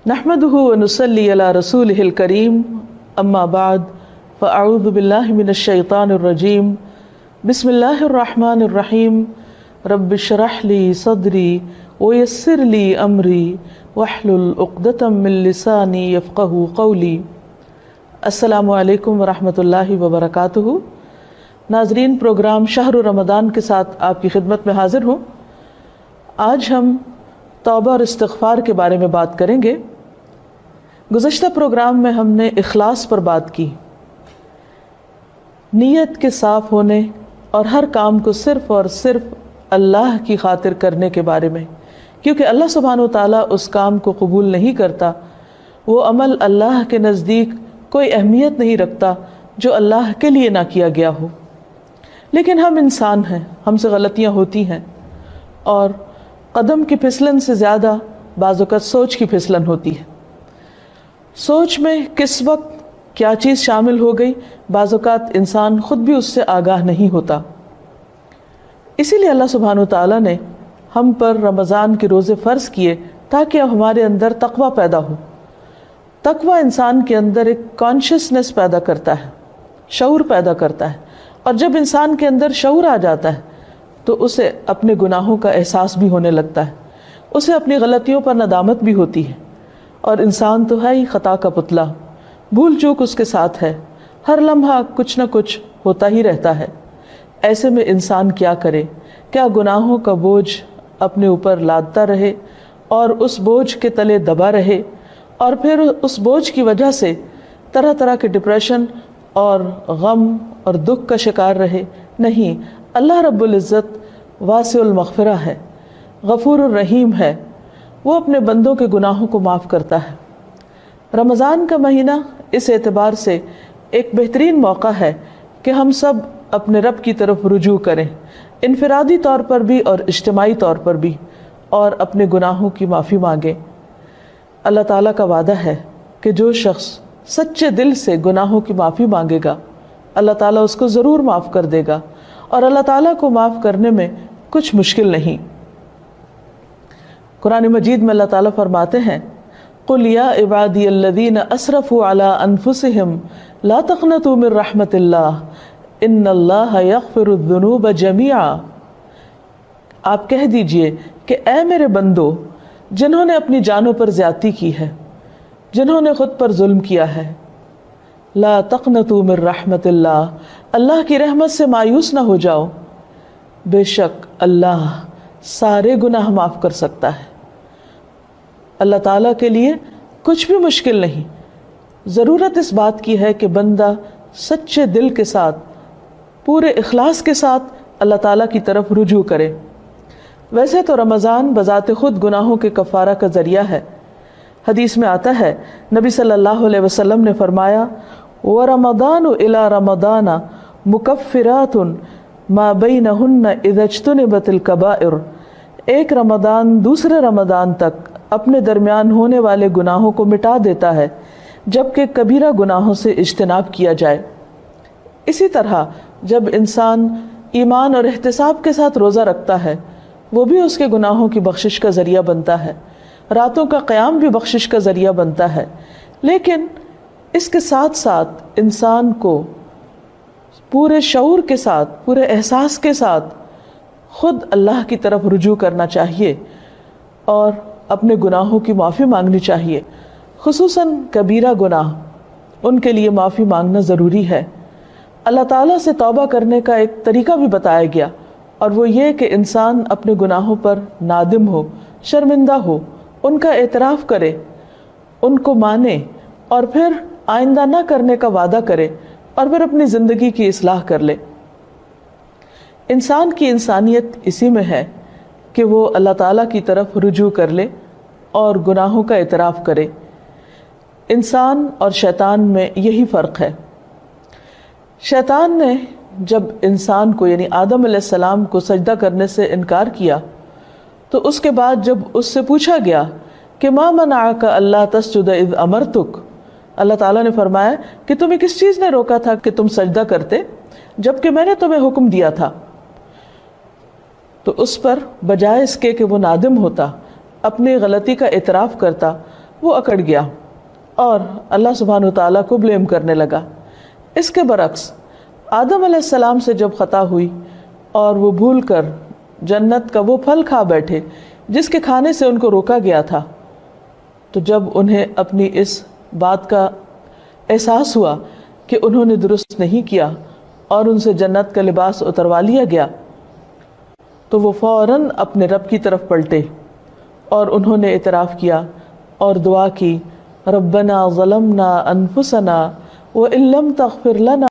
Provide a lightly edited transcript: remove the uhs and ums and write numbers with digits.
نحمده ونصلي على رسوله الكريم اما بعد فاعوذ بالله من الشيطان الرجيم بسم الله الرحمن الرحيم رب اشرح لي صدري ويسر لي امري واحلل عقدة من لساني يفقهوا قولي۔ السلام علیکم ورحمۃ اللہ وبرکاتہ۔ ناظرین، پروگرام شہر رمضان کے ساتھ آپ کی خدمت میں حاضر ہوں۔ آج ہم توبہ اور استغفار کے بارے میں بات کریں گے۔ گزشتہ پروگرام میں ہم نے اخلاص پر بات کی، نیت کے صاف ہونے اور ہر کام کو صرف اور صرف اللہ کی خاطر کرنے کے بارے میں، کیونکہ اللہ سبحانہ و تعالیٰ اس کام کو قبول نہیں کرتا، وہ عمل اللہ کے نزدیک کوئی اہمیت نہیں رکھتا جو اللہ کے لیے نہ کیا گیا ہو۔ لیکن ہم انسان ہیں، ہم سے غلطیاں ہوتی ہیں، اور قدم کی پھسلن سے زیادہ بعض اوقات سوچ کی پھسلن ہوتی ہے۔ سوچ میں کس وقت کیا چیز شامل ہو گئی، بعض اوقات انسان خود بھی اس سے آگاہ نہیں ہوتا۔ اسی لیے اللہ سبحانہ و تعالیٰ نے ہم پر رمضان کے روزے فرض کیے تاکہ اب ہمارے اندر تقویٰ پیدا ہو۔ تقویٰ انسان کے اندر ایک کانشیسنس پیدا کرتا ہے، شعور پیدا کرتا ہے، اور جب انسان کے اندر شعور آ جاتا ہے تو اسے اپنے گناہوں کا احساس بھی ہونے لگتا ہے، اسے اپنی غلطیوں پر ندامت بھی ہوتی ہے، اور انسان تو ہے ہی خطا کا پتلا، بھول چوک اس کے ساتھ ہے، ہر لمحہ کچھ نہ کچھ ہوتا ہی رہتا ہے۔ ایسے میں انسان کیا کرے؟ کیا گناہوں کا بوجھ اپنے اوپر لادتا رہے اور اس بوجھ کے تلے دبا رہے، اور پھر اس بوجھ کی وجہ سے طرح طرح کے ڈپریشن اور غم اور دکھ کا شکار رہے؟ نہیں، اللہ رب العزت واسع المغفرہ ہے، غفور الرحیم ہے، وہ اپنے بندوں کے گناہوں کو معاف کرتا ہے۔ رمضان کا مہینہ اس اعتبار سے ایک بہترین موقع ہے کہ ہم سب اپنے رب کی طرف رجوع کریں، انفرادی طور پر بھی اور اجتماعی طور پر بھی، اور اپنے گناہوں کی معافی مانگیں۔ اللہ تعالیٰ کا وعدہ ہے کہ جو شخص سچے دل سے گناہوں کی معافی مانگے گا، اللہ تعالیٰ اس کو ضرور معاف کر دے گا، اور اللہ تعالیٰ کو معاف کرنے میں کچھ مشکل نہیں۔ قرآن مجید میں اللہ تعالیٰ فرماتے ہیں، قُلْ يَا عِبَادِيَ الَّذِينَ أَسْرَفُوا عَلَىٰ أَنفُسِهِمْ لَا تَقْنَطُوا مِن رَحْمَةِ اللَّهِ إِنَّ اللَّهَ يَغْفِرُ الذُّنُوبَ جَمِيعًا۔ آپ کہہ دیجئے کہ اے میرے بندو، جنہوں نے اپنی جانوں پر زیادتی کی ہے، جنہوں نے خود پر ظلم کیا ہے، لا تقنطوا من رحمت اللہ، اللہ کی رحمت سے مایوس نہ ہو جاؤ، بے شک اللہ سارے گناہ معاف کر سکتا ہے۔ اللہ تعالیٰ کے لیے کچھ بھی مشکل نہیں۔ ضرورت اس بات کی ہے کہ بندہ سچے دل کے ساتھ، پورے اخلاص کے ساتھ اللہ تعالیٰ کی طرف رجوع کرے۔ ویسے تو رمضان بذات خود گناہوں کے کفارہ کا ذریعہ ہے۔ حدیث میں آتا ہے، نبی صلی اللہ علیہ وسلم نے فرمایا، وَرَمَضَانُ إِلَى رَمَضَانَ مُكَفِّرَاتٌ مَا بَيْنَهُنَّ إِذَا اجْتُنِبَتِ الْكَبَائِرُ۔ ایک رمضان دوسرے رمضان تک اپنے درمیان ہونے والے گناہوں کو مٹا دیتا ہے جبکہ کبیرہ گناہوں سے اجتناب کیا جائے۔ اسی طرح جب انسان ایمان اور احتساب کے ساتھ روزہ رکھتا ہے، وہ بھی اس کے گناہوں کی بخشش کا ذریعہ بنتا ہے، راتوں کا قیام بھی بخشش کا ذریعہ بنتا ہے۔ لیکن اس کے ساتھ ساتھ انسان کو پورے شعور کے ساتھ، پورے احساس کے ساتھ خود اللہ کی طرف رجوع کرنا چاہیے اور اپنے گناہوں کی معافی مانگنی چاہیے، خصوصاً کبیرہ گناہ، ان کے لیے معافی مانگنا ضروری ہے۔ اللہ تعالیٰ سے توبہ کرنے کا ایک طریقہ بھی بتایا گیا، اور وہ یہ کہ انسان اپنے گناہوں پر نادم ہو، شرمندہ ہو، ان کا اعتراف کرے، ان کو مانے، اور پھر آئندہ نہ کرنے کا وعدہ کرے، اور پھر اپنی زندگی کی اصلاح کر لے۔ انسان کی انسانیت اسی میں ہے کہ وہ اللہ تعالیٰ کی طرف رجوع کر لے اور گناہوں کا اعتراف کرے۔ انسان اور شیطان میں یہی فرق ہے۔ شیطان نے جب انسان کو یعنی آدم علیہ السلام کو سجدہ کرنے سے انکار کیا تو اس کے بعد جب اس سے پوچھا گیا کہ ما منعک اللہ تسجد اذ امرتک، اللہ تعالیٰ نے فرمایا کہ تمہیں کس چیز نے روکا تھا کہ تم سجدہ کرتے جبکہ میں نے تمہیں حکم دیا تھا؟ تو اس پر بجائے اس کے کہ وہ نادم ہوتا، اپنی غلطی کا اعتراف کرتا وہ اکڑ گیا اور اللہ سبحانہ وتعالیٰ کو بلیم کرنے لگا۔ اس کے برعکس آدم علیہ السلام سے جب خطا ہوئی اور وہ بھول کر جنت کا وہ پھل کھا بیٹھے جس کے کھانے سے ان کو روکا گیا تھا، تو جب انہیں اپنی اس بات کا احساس ہوا کہ انہوں نے درست نہیں کیا اور ان سے جنت کا لباس اتروا لیا گیا، تو وہ فوراً اپنے رب کی طرف پلٹے اور انہوں نے اعتراف کیا اور دعا کی، ربنا ظلمنا انفسنا وان لم تغفر لنا